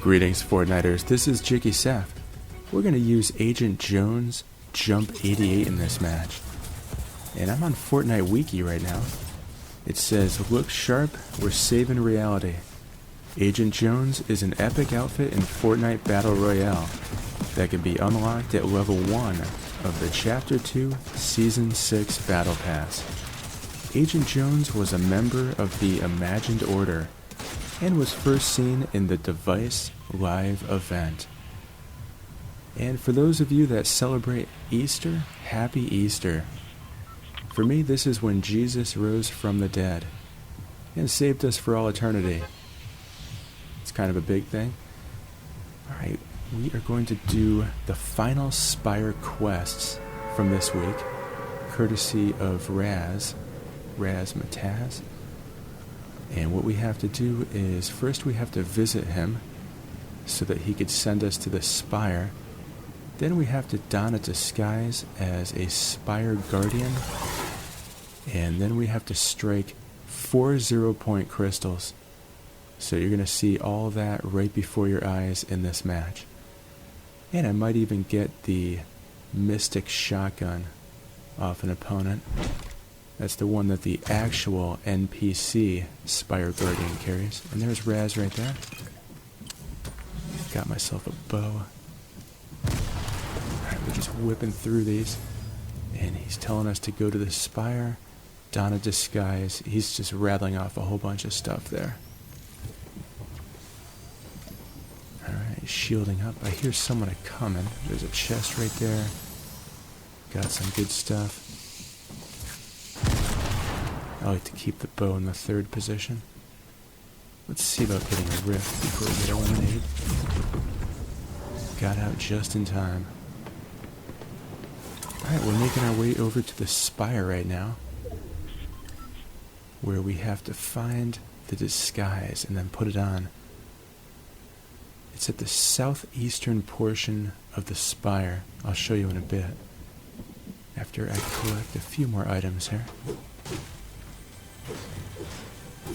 Greetings, Fortniters. This is JikkySef. We're going to use Agent Jones Jump 88 in this match. And I'm on Fortnite Wiki right now. It says, look sharp, we're saving reality. Agent Jones is an epic outfit in Fortnite Battle Royale that can be unlocked at level 1 of the Chapter 2 Season 6 Battle Pass. Agent Jones was a member of the Imagined Order and was first seen in the Device live event. And for those of you that celebrate Easter, happy Easter. For me, this is when Jesus rose from the dead and saved us for all eternity. It's kind of a big thing. Alright, we are going to do the final Spire Quests from this week, courtesy of Razmataz. And what we have to do is, first we have to visit him so that he could send us to the Spire. Then we have to don a disguise as a Spire Guardian. And then we have to strike 4 0-point crystals. So you're going to see all that right before your eyes in this match. And I might even get the Mystic Shotgun off an opponent. That's the one that the actual NPC Spire Guardian carries. And there's Raz right there. Got myself a bow. Alright, we're just whipping through these. And he's telling us to go to the Spire, don a disguise. He's just rattling off a whole bunch of stuff there. Alright, shielding up. I hear someone coming. There's a chest right there. Got some good stuff. I like to keep the bow in the 3rd position. Let's see about getting a rift before we get eliminated. Got out just in time. Alright, we're making our way over to the Spire right now, where we have to find the disguise and then put it on. It's at the southeastern portion of the Spire. I'll show you in a bit, after I collect a few more items here.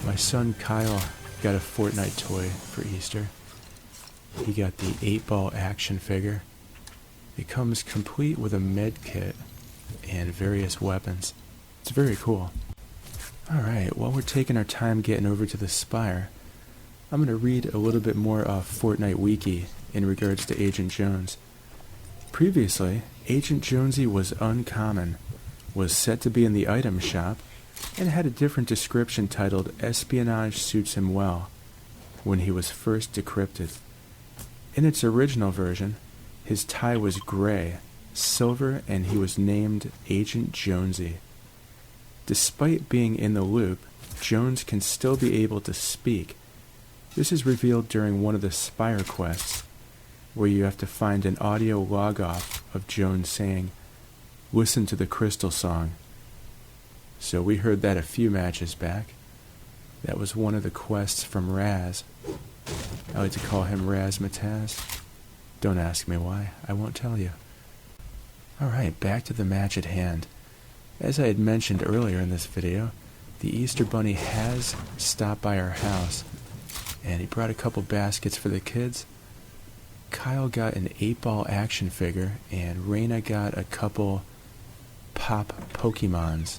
My son Kyle got a Fortnite toy for Easter. He got the 8-ball action figure. It comes complete with a med kit and various weapons. It's very cool. Alright, while we're taking our time getting over to the Spire, I'm going to read a little bit more off Fortnite Wiki in regards to Agent Jones. Previously, Agent Jonesy was uncommon, was set to be in the item shop, and had a different description titled Espionage Suits Him Well when he was first decrypted. In its original version, his tie was gray, silver, and he was named Agent Jonesy. Despite being in the loop, Jones can still be able to speak. This is revealed during one of the Spire Quests, where you have to find an audio log-off of Jones saying, "Listen to the Crystal Song." So we heard that a few matches back. That was one of the quests from Raz. I like to call him Razmataz. Don't ask me why, I won't tell you. Alright, back to the match at hand. As I had mentioned earlier in this video, the Easter Bunny has stopped by our house, and he brought a couple baskets for the kids. Kyle got an 8-ball action figure, and Raina got a couple pop Pokemons.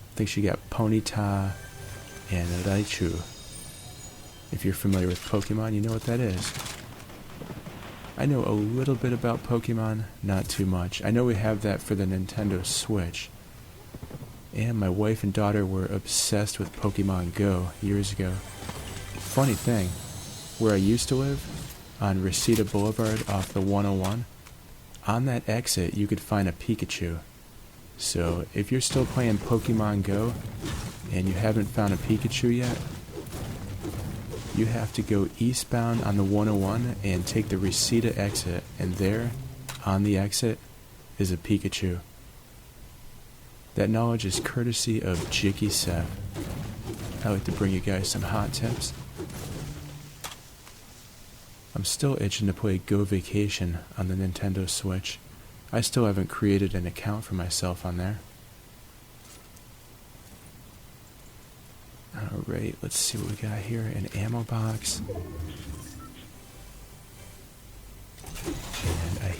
I think she got Ponyta and Raichu. If you're familiar with Pokemon, you know what that is. I know a little bit about Pokemon, not too much. I know we have that for the Nintendo Switch. And my wife and daughter were obsessed with Pokemon Go years ago. Funny thing, where I used to live, on Reseda Boulevard off the 101, on that exit you could find a Pikachu. So if you're still playing Pokemon Go and you haven't found a Pikachu yet, you have to go eastbound on the 101 and take the Reseda exit, and there, on the exit, is a Pikachu. That knowledge is courtesy of JikkySef. I like to bring you guys some hot tips. I'm still itching to play Go Vacation on the Nintendo Switch. I still haven't created an account for myself on there. Alright, let's see what we got here. An ammo box.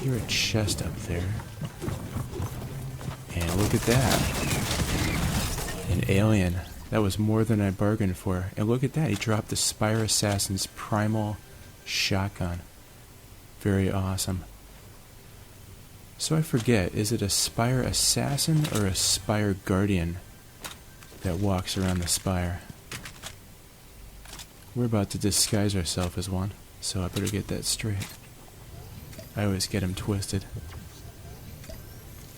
hear a chest up there. And look at that. An alien. That was more than I bargained for. And look at that, he dropped the Spire Assassin's primal shotgun. Very awesome. So I forget, is it a Spire Assassin or a Spire Guardian that walks around the Spire? We're about to disguise ourselves as one, so I better get that straight. I always get him twisted.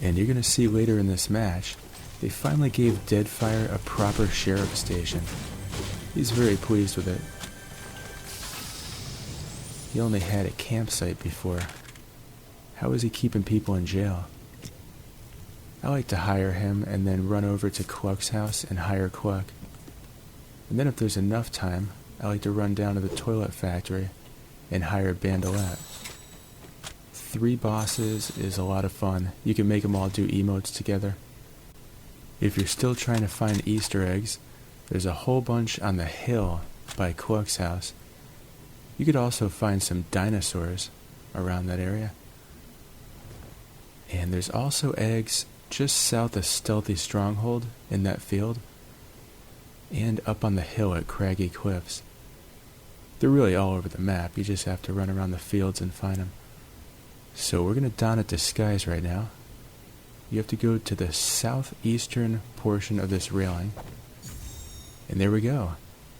And you're going to see later in this match, they finally gave Deadfire a proper sheriff station. He's very pleased with it. He only had a campsite before. How is he keeping people in jail? I like to hire him and then run over to Cluck's house and hire Cluck. And then if there's enough time, I like to run down to the toilet factory and hire Bandolette. 3 bosses is a lot of fun. You can make them all do emotes together. If you're still trying to find Easter eggs, there's a whole bunch on the hill by Cluck's house. You could also find some dinosaurs around that area. And there's also eggs just south of Stealthy Stronghold in that field, and up on the hill at Craggy Cliffs. They're really all over the map. You just have to run around the fields and find them. So we're going to don a disguise right now. You have to go to the southeastern portion of this railing. And there we go.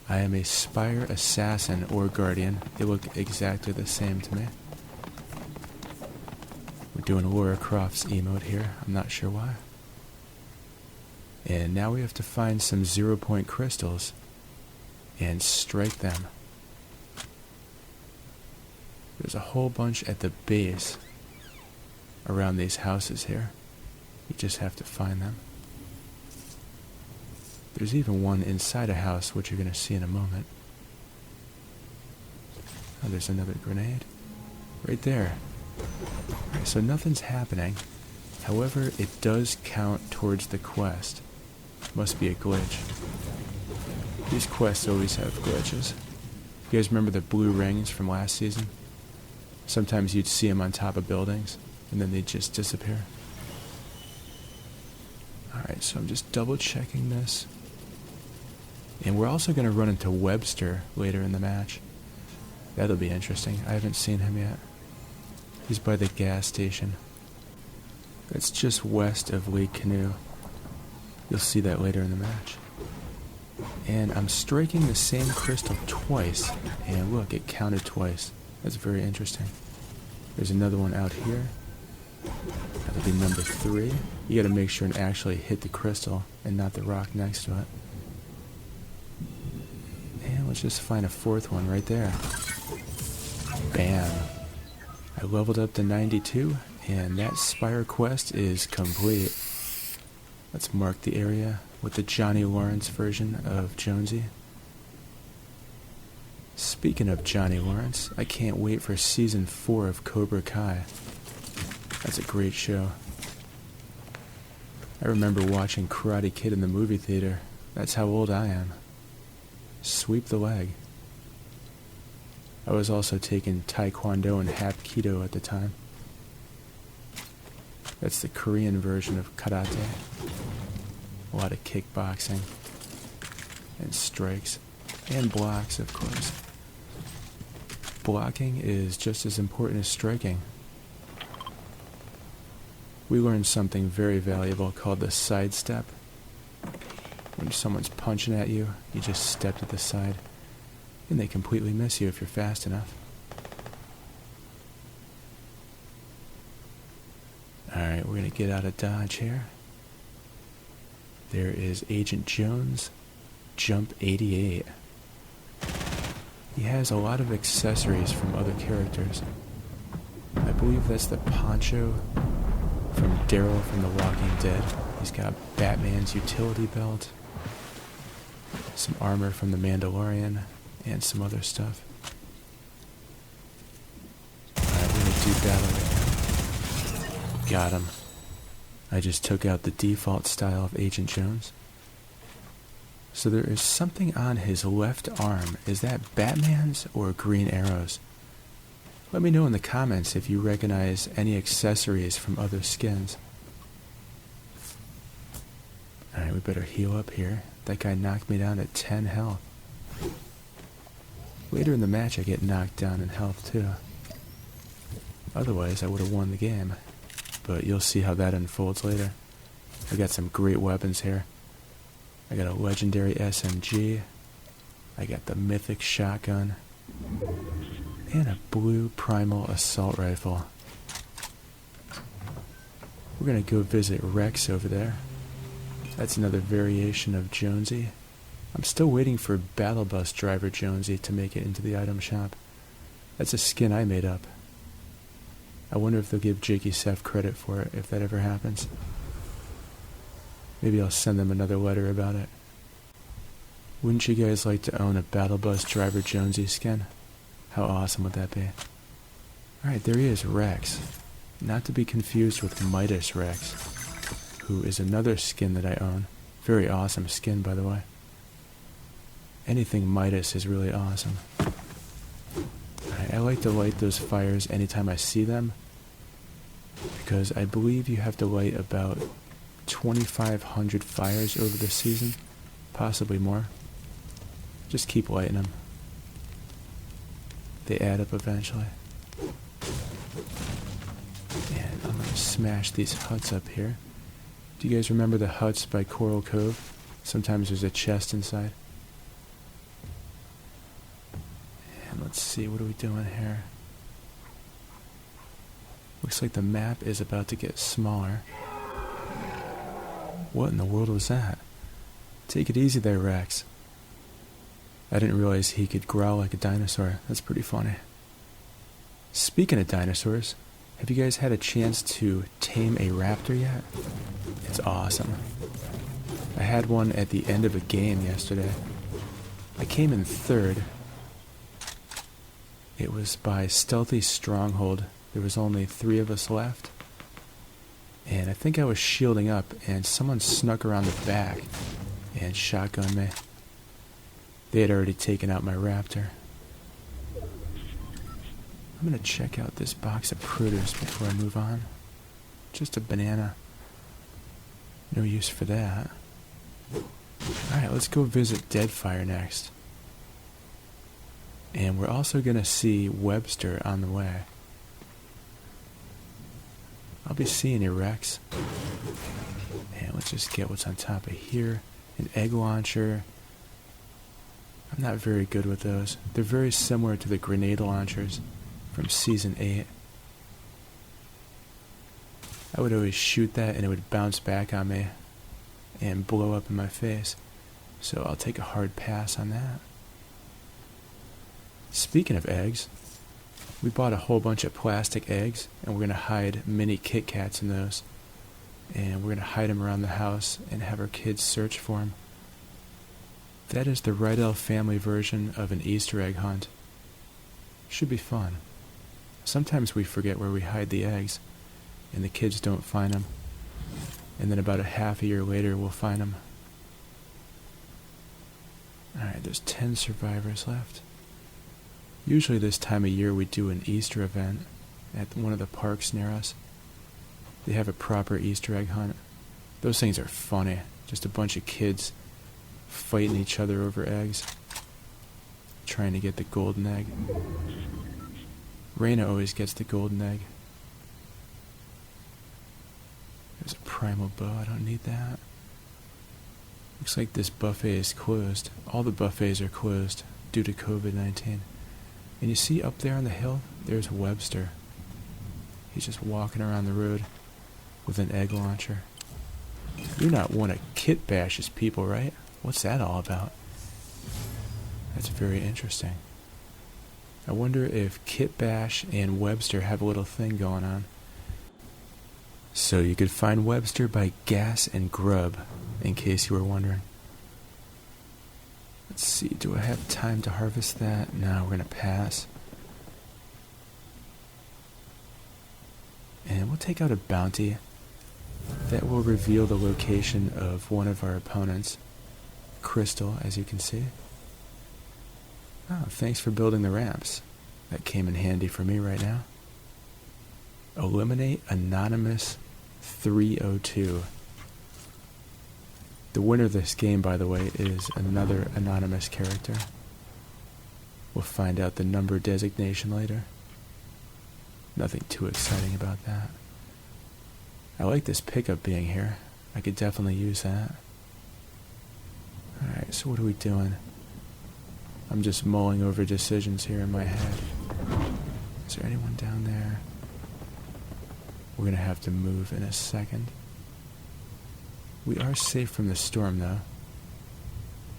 I am a Spire Assassin or Guardian. They look exactly the same to me. We're doing Laura Croft's emote here. I'm not sure why. And now we have to find some 0-point crystals and strike them. There's a whole bunch at the base around these houses here. You just have to find them. There's even one inside a house, which you're going to see in a moment. Oh, there's another grenade. Right there. Alright, so nothing's happening. However, it does count towards the quest. Must be a glitch. These quests always have glitches. You guys remember the blue rings from last season? Sometimes you'd see them on top of buildings, and then they'd just disappear. Alright, so I'm just double checking this. And we're also going to run into Webster later in the match. That'll be interesting. I haven't seen him yet. He's by the gas station. That's just west of Lake Canoe. You'll see that later in the match. And I'm striking the same crystal twice. And look, it counted twice. That's very interesting. There's another one out here. That'll be number 3. You gotta make sure and actually hit the crystal and not the rock next to it. And let's just find a 4th one right there. Bam. I leveled up to 92, and that Spire quest is complete. Let's mark the area with the Johnny Lawrence version of Jonesy. Speaking of Johnny Lawrence, I can't wait for Season 4 of Cobra Kai. That's a great show. I remember watching Karate Kid in the movie theater. That's how old I am. Sweep the leg. I was also taking Taekwondo and Hapkido at the time. That's the Korean version of karate. A lot of kickboxing. And strikes. And blocks, of course. Blocking is just as important as striking. We learned something very valuable called the sidestep. When someone's punching at you, you just step to the side, and they completely miss you if you're fast enough. Alright, we're going to get out of dodge here. There is Agent Jones, Jump 88. He has a lot of accessories from other characters. I believe that's the poncho from Daryl from The Walking Dead. He's got Batman's utility belt, some armor from The Mandalorian, and some other stuff. Alright, we're gonna do battle right now. Got him. I just took out the default style of Agent Jones. So there is something on his left arm. Is that Batman's or Green Arrow's? Let me know in the comments if you recognize any accessories from other skins. Alright, we better heal up here. That guy knocked me down at 10 health. Later in the match I get knocked down in health too. Otherwise I would have won the game. But you'll see how that unfolds later. I got some great weapons here. I got a legendary SMG. I got the mythic shotgun. And a blue primal assault rifle. We're gonna go visit Rex over there. That's another variation of Jonesy. I'm still waiting for Battle Bus Driver Jonesy to make it into the item shop. That's a skin I made up. I wonder if they'll give JikkySef credit for it if that ever happens. Maybe I'll send them another letter about it. Wouldn't you guys like to own a Battle Bus Driver Jonesy skin? How awesome would that be? Alright, there he is, Rex. Not to be confused with Midas Rex, who is another skin that I own. Very awesome skin, by the way. Anything Midas is really awesome. Alright, I like to light those fires anytime I see them, because I believe you have to light about 2,500 fires over the season, possibly more. Just keep lighting them. They add up eventually. And I'm gonna smash these huts up here. Do you guys remember the huts by Coral Cove? Sometimes there's a chest inside. And let's see, what are we doing here? Looks like the map is about to get smaller. What in the world was that? Take it easy there, Rex. I didn't realize he could growl like a dinosaur. That's pretty funny. Speaking of dinosaurs, have you guys had a chance to tame a raptor yet? It's awesome. I had one at the end of a game yesterday. I came in third. It was by Stealthy Stronghold. There was only 3 of us left. And I think I was shielding up and someone snuck around the back and shotgunned me. They had already taken out my raptor. I'm gonna check out this box of produce before I move on. Just a banana. No use for that. Alright, let's go visit Deadfire next. And we're also gonna see Webster on the way. I'll be seeing you, Rex. And let's just get what's on top of here. An egg launcher. I'm not very good with those. They're very similar to the grenade launchers from Season 8. I would always shoot that and it would bounce back on me and blow up in my face. So I'll take a hard pass on that. Speaking of eggs, we bought a whole bunch of plastic eggs and we're going to hide mini Kit Kats in those. And we're going to hide them around the house and have our kids search for them. That is the Royale family version of an Easter egg hunt. Should be fun. Sometimes we forget where we hide the eggs, and the kids don't find them. And then about a half a year later, we'll find them. Alright, there's 10 survivors left. Usually this time of year we do an Easter event at one of the parks near us. They have a proper Easter egg hunt. Those things are funny. Just a bunch of kids fighting each other over eggs, trying to get the golden egg. Raina always gets the golden egg. There's a primal bow, I don't need that. Looks like this buffet is closed. All the buffets are closed due to COVID-19. And you see up there on the hill, there's Webster. He's just walking around the road with an egg launcher. You're not one of Kit Bash's people, right? What's that all about? That's very interesting. I wonder if Kit Bash and Webster have a little thing going on. So you could find Webster by Gas and Grub, in case you were wondering. Let's see, do I have time to harvest that? No, we're going to pass. And we'll take out a bounty. That will reveal the location of one of our opponents. Crystal, as you can see. Oh, thanks for building the ramps. That came in handy for me right now. Eliminate Anonymous 302. The winner of this game, by the way, is another anonymous character. We'll find out the number designation later. Nothing too exciting about that. I like this pickup being here. I could definitely use that. Alright, so what are we doing? I'm just mulling over decisions here in my head. Is there anyone down there? We're gonna have to move in a second. We are safe from the storm, though.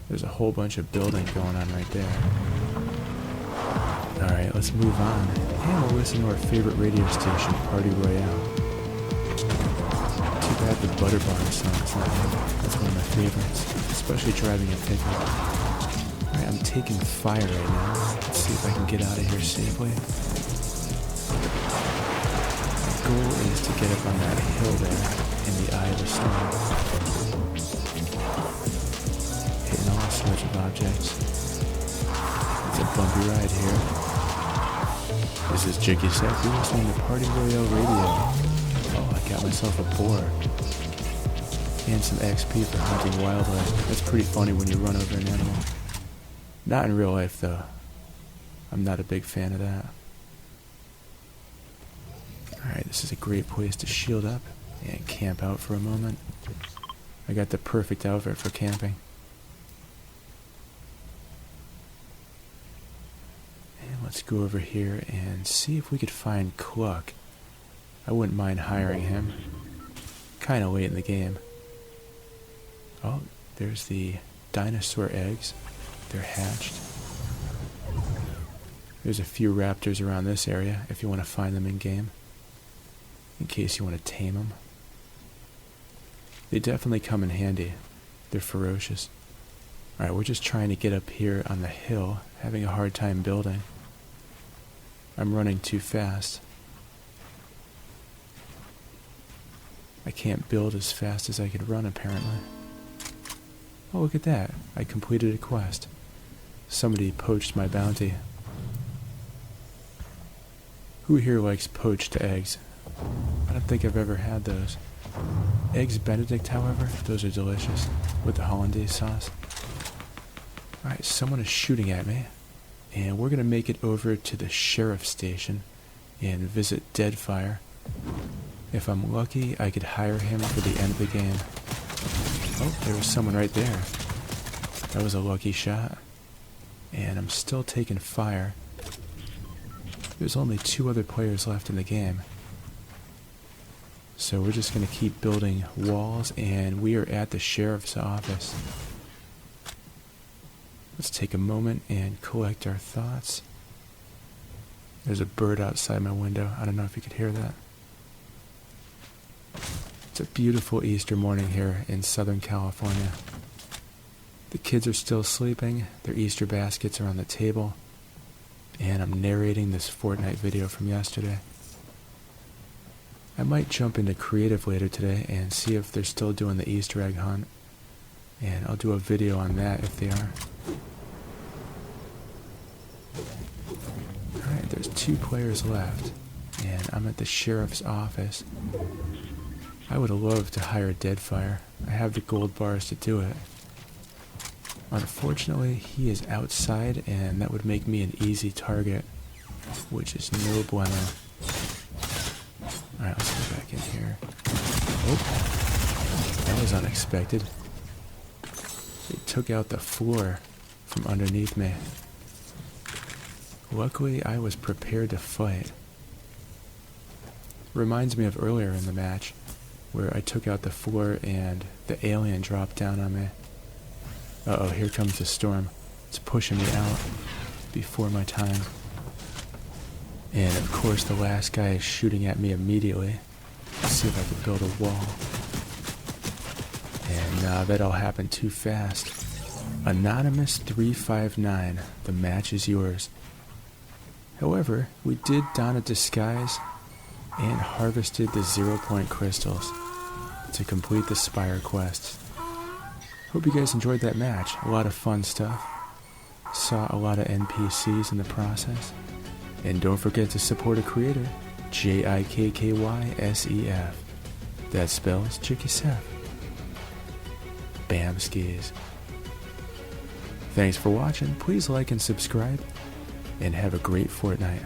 There's a whole bunch of building going on right there. Alright, let's move on. And we'll listen to our favorite radio station, Party Royale. Too bad the Butter Barn song's not here. That's one of my favorites, especially driving a pickup. Alright, I'm taking fire right now. Let's see if I can get out of here safely. My goal is to get up on that hill there in the eye of the storm. Hitting all sorts of objects. It's a bumpy ride here. This is JikkySef. You're listening to Party Royale Radio. Oh, I got myself a boar. And some XP for hunting wildlife. That's pretty funny when you run over an animal. Not in real life, though. I'm not a big fan of that. Alright, this is a great place to shield up and camp out for a moment. I got the perfect outfit for camping. And let's go over here and see if we could find Cluck. I wouldn't mind hiring him. Kinda late in the game. Oh, there's the dinosaur eggs. They're hatched. There's a few raptors around this area if you want to find them in game. In case you want to tame them. They definitely come in handy. They're ferocious. Alright, we're just trying to get up here on the hill, having a hard time building. I'm running too fast. I can't build as fast as I could run, apparently. Oh, look at that. I completed a quest. Somebody poached my bounty. Who here likes poached eggs? I don't think I've ever had those. Eggs Benedict, however, those are delicious. With the hollandaise sauce. Alright, someone is shooting at me. And we're going to make it over to the sheriff's station and visit Deadfire. If I'm lucky, I could hire him for the end of the game. Oh, there was someone right there. That was a lucky shot. And I'm still taking fire. There's only 2 other players left in the game. So we're just going to keep building walls, and we are at the sheriff's office. Let's take a moment and collect our thoughts. There's a bird outside my window. I don't know if you could hear that. It's a beautiful Easter morning here in Southern California. The kids are still sleeping, their Easter baskets are on the table, and I'm narrating this Fortnite video from yesterday. I might jump into creative later today and see if they're still doing the Easter egg hunt, and I'll do a video on that if they are. Alright, there's 2 players left, and I'm at the sheriff's office. I would have loved to hire Deadfire. I have the gold bars to do it. Unfortunately, he is outside, and that would make me an easy target, which is no bueno. Alright, let's go back in here. Oh, that was unexpected. They took out the floor from underneath me. Luckily, I was prepared to fight. Reminds me of earlier in the match, where I took out the floor and the alien dropped down on me. Uh-oh, here comes the storm. It's pushing me out before my time. And of course the last guy is shooting at me immediately. Let's see if I can build a wall. And that all happened too fast. Anonymous 359, the match is yours. However, we did don a disguise and harvested the 0-point crystals to complete the Spire Quests. Hope you guys enjoyed that match. A lot of fun stuff. Saw a lot of NPCs in the process. And don't forget to support a creator, JikkySef. That spells JikkySef. Bam skis. Thanks for watching. Please like and subscribe, and have a great Fortnite.